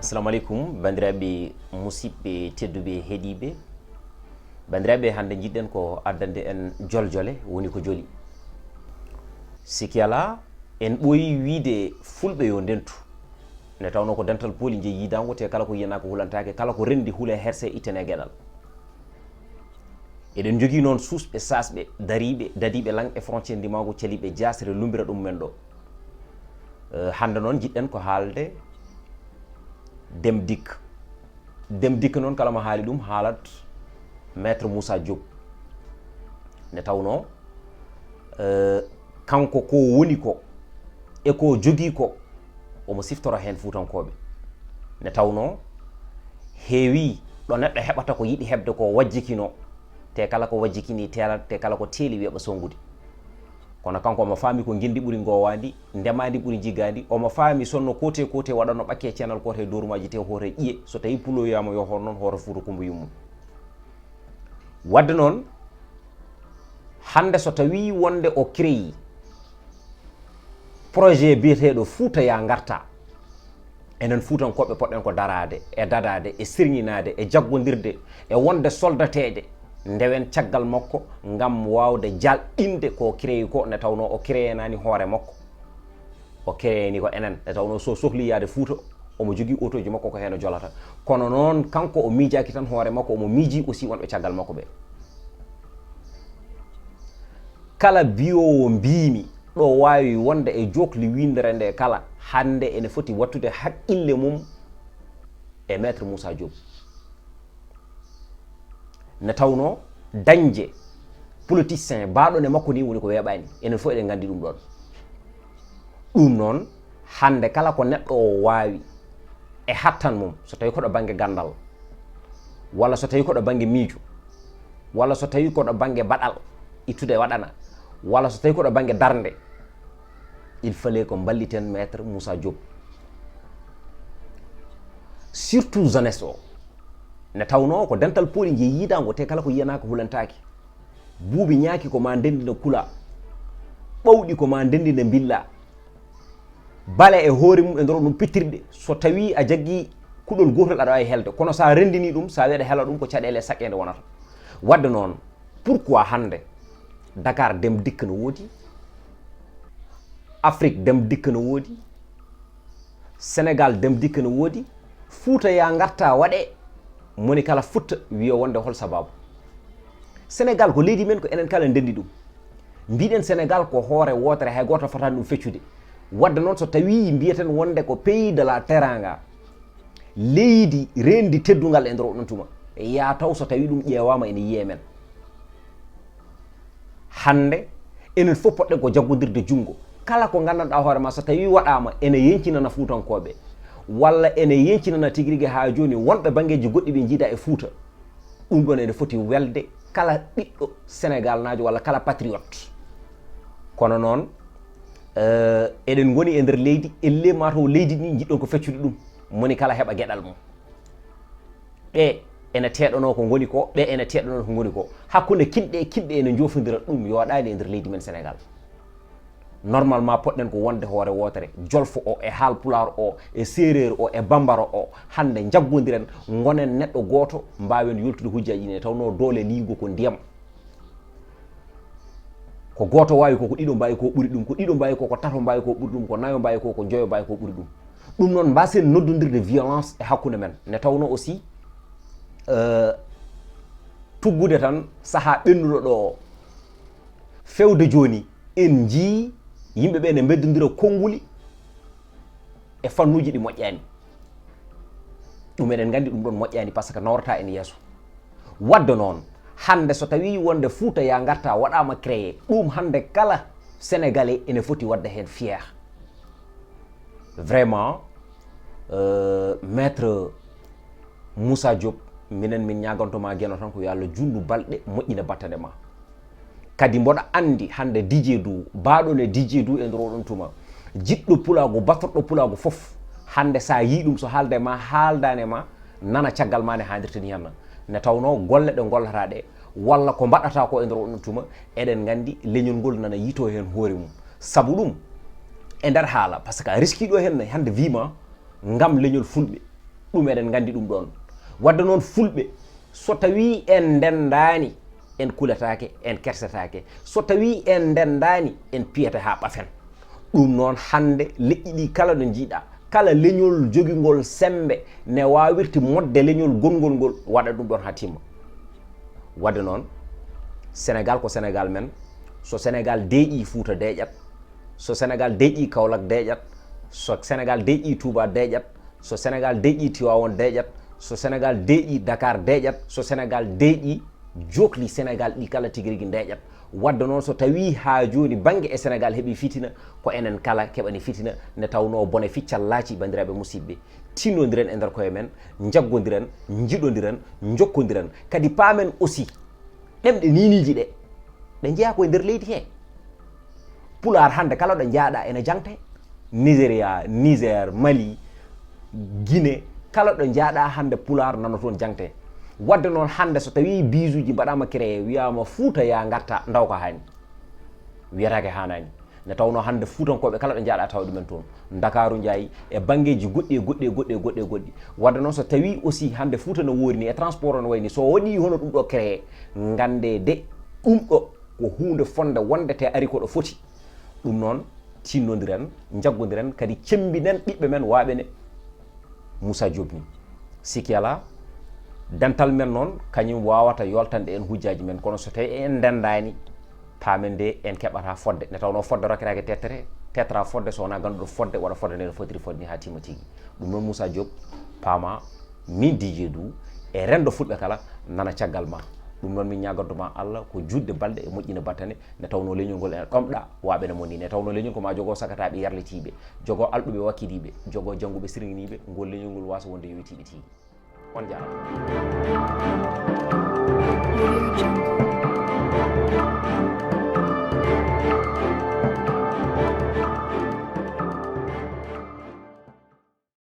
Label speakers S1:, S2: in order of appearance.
S1: Assalamu alaikum bandiraɓe musidɓe tedduɓe heeɗiɓe bandiraɓe hande jiɗɗen ko addande en joljole woni ko joli siki ala en ɓooyi wiide fulɓe yo ndentu ne tawno ko dental pooli je yiidango te kala ko yiyana ko hulantake kala ko rendi huule herse ittene gueɗal eɗen jogui noon suusɓe sasɓe dariɓe dadiɓe lang e frontiére ndimago caliɓe jasre lumbira ɗum men ɗo hande noon jiɗɗen ko haalde dem dik noon kala mo haali ɗum haalat maître Moussa Diop ne tawno kanko ko woni ko e ko jogii ko omo siftoro hen fuutankoɓe ne tawno heewi ɗo neɗɗo heɓata ko yiɗi heɓde ko wajjikino te kala ko wajjikini teelat te kala ko teeli wiyaɓa songude kono kanko omo faami ko Ngenndi ɓuri ngowandi ndemandi ɓuri jiggandi omo faami sonno kote waɗanno ɓakke ceenal kote dorumaji te hoore ƴiye so tawi puloyama yo hon noon hoore fuuta kumba yummum wadde noon hande so tawi wonde o créé projet biyeteɗo fouta ya ngarta enen fuutankoɓe poɗɗen ko darade e dadade e sirñinade e jaggodirde e wonde soldateje ndewen caggal makko ngam wawde jalɗinde ko créé ko ne tawno o créénani hoore makko o crééni ko enen ne tawno so sohli yaade Fouta omo jogui autoji makko ko hen o jolata kono noon kanko o miijaki tan hoore makko omo miiji aussi wonɓe caggal makko ɓe kala biyowo mbimi ɗo wawi wonde e jokli windere nde kala hande ene foti wattude haqqille mum e maître Moussa Diop ne tawno dañje politicien baɗo ne makko ni woni ko weeɓani enen fof eɗen gandi ɗum ɗon ɗum noon hande kala ko neɗɗo o wawi e hattan mum so tawi koɗo banggue gandal walla so tawi koɗo banggue miijo walla so tawi koɗo banggue baɗal ittude waɗana walla so tawi koɗo banggue darde il fallait ko balliten maître Moussa Diop surtout jeunesse o ne tawno ko dental pooli je yiidango te kala ko yiyanaka hulantaki buubi ñaaki ko ma ndendina kula ɓawɗi ko ma ndendina billa bale e hoore mum e ndoro ɗum pittirɗe so tawi a jaggi kuɗol gotol aɗa wawi helde kono sa rendini ɗum sa wiyaɗa hela ɗum ko caɗele saqqede wonata wadde noon pourquoi hande Dakar dem dikka no woodi Afrique dem dikka no woodi Sénégal dem dikka no woodi Fouta ya ngarta waɗe moni kala futta wiyo wonde hol sababu Sénégal ko leydi men ko enen kala ndendi ɗum mbiɗen Sénégal ko hoore wotere hay goto fotani ɗum feccude wadde noon so tawi mbiyeten wonde ko pays de la teranga leydi rendi teddugal e nder ɗon tuma ya taw so tawi ɗum ƴeewama ene yiye men hande enen fof poɗɗen ko jaggodirde jungo kala ko gandanɗa hoore ma so tawi waɗama ene yencinana fuutankoɓe walla ene yencinana tigui rigui ha joni wonɓe banggueji goɗɗi ɓe jiida e Fouta ɗum ɗon ene foti welde kala ɓiɗɗo Sénégal najo walla kala patriote kono noon eɗen goni e nder leydi elle mataw leydi ndi jiɗɗon ko feccude ɗum moni kala heɓa gueɗal mum ɓe ene teɗono ko goni ko ɓe ene teɗono ko goni ko hakkude kimɓe ene jofodira ɗum yo waɗani e nder leydi men Sénégal normalement poɗɗen ko wonde hoore wotere jolfo o e haal pular o e séréer o e bambara o hande jaggodiren gonen neɗɗo goto mbawen yoltude hujjaji ne tawno doole liigo ko ndiyam ko goto wawi ko ɗiɗo mbawi ko ɓuuri ɗum ko ɗiɗo mbawi ko tato mbawi ko ɓuuri ɗum ko nayo mbawi ko joyo mbawi ko ɓuuri ɗum ɗum noon mbasen noddodirde violence e hakkude men ne tawno aussi tuggude tan saaha ɓennuɗo ɗo o fewde joni en jii yimɓeɓe ne beddodira konnguli e fannuji ɗi moƴƴani ɗum eɗen gandi ɗum ɗon moƴƴani par ce que nawrata en yeeso wadde noon hande so tawi wonde Fouta ya ngarta waɗama créé ɗum hande kala sénégalais ene foti wadde hen fier vraiment maître Moussa Diop minen min ñagantoma gueno tan ko yo Allah jundu balɗe moƴƴina battane ma kadi mboɗa andi hande DJ du baɗon e DJ du e nder oɗon tuma jiɗɗo pulaagu battorɗo pulaagu foof hande sa yi ɗum so haalde ma haaldane ma nana caggal ma ne haadirta ni henna ne tawno golle ɗe gollata ɗe walla ko mbaɗata ko e nder oɗon tuma eɗen gandi leñol ngol nana yito hen hoore mum sabu ɗum e nder haala par ce que a riskiɗo hen hande wima ngam leñol fulɓe ɗum eɗen gandi ɗum ɗon. Wadde noon fulɓe so tawi en ndendani en kuletake en kersetake, so tawi en ndendani en piyata ha ɓafen. ɗum noon hande leƴƴi ɗi kala ɗo jiiɗa, kala leñol jogingol sembe ne wawirti modde leñol gongol ngol waɗa ɗum ɗon ha timma. Wadde noon Sénégal ko Sénégal men, so Sénégal deeƴi Fouta deeƴat, so Sénégal deeƴi Kaolack deeƴat, so Sénégal deeƴi Touba deeƴat, so Sénégal deeƴi Tivaouane deeƴat, so Sénégal deeƴi Dakar deeƴat, so Sénégal deeƴi jokli Sénégal ɗi kala tigi rigui deeƴat. Wadde noon so tawi ha joni banggue e Sénégal heeɓi fitina, ko enen kala keɓani fitina ne tawno bone ficcal laaci bandiraɓe musidɓe. Tinnodiren e nder koye men, jaggodiren, jiɗodiren, jokkodiren, kadi paamen aussi ɗemɗe niniji ɗe ɗe jeeya koye nder leydi he. Pulaar hande kala ɗo jaaɗa ene jangte, Nigéria, Niger, Mali, Guinée, kala ɗo jaaɗa hande pulaar nana toon jangte. Wadde noon hande so tawi bisuji mbaɗama créé wiyama Fouta ya ngarta ndaw ko hani, wiyatake hanani. Ne tawno hande Foutankoɓe kala ɗo jaaɗa tawa ɗumen toon, Dakaru jaayi e banggueji goɗɗi. Wadde noon so tawi aussi hande Fouta no worini e transport no wayni, so waɗi hono ɗum ɗo créé, gande de ɗum ɗo ko hunde fonde wondete ari ko ɗo foti. ɗum noon tinnodiren, jaggodiren, kadi cembinen ɓiɓɓe men waɓene Moussa Diop ni. Sikki ala dental men noon kañum wawata yoltande en hujjaji men, kono so tawi en ndendani paamen de en keɓata fodde. Ne tawno fodde rokketake tetra fodde, so wona ganduɗo fodde waɗa fodde nde no fotiri fodde ni ha timma tigui. ɗum noon Moussa Diop paama min DJ Du e rendo fulɓe kala nana caggal ma. ɗum noon min ñagontoma Allah ko judde balɗe e moƴƴina battane, ne tawno leñol ngol ene ɗomɗa waɓene mon ni. Ne tawno leñol ko ma jogo sakataɓe yarlitiɓe, jogo alɗuɓe wakkidiɓe, jogo jangguɓe sirguiniɓe, ngol leñol ngol wasa wonde yowitiɓe tigui. On jarama.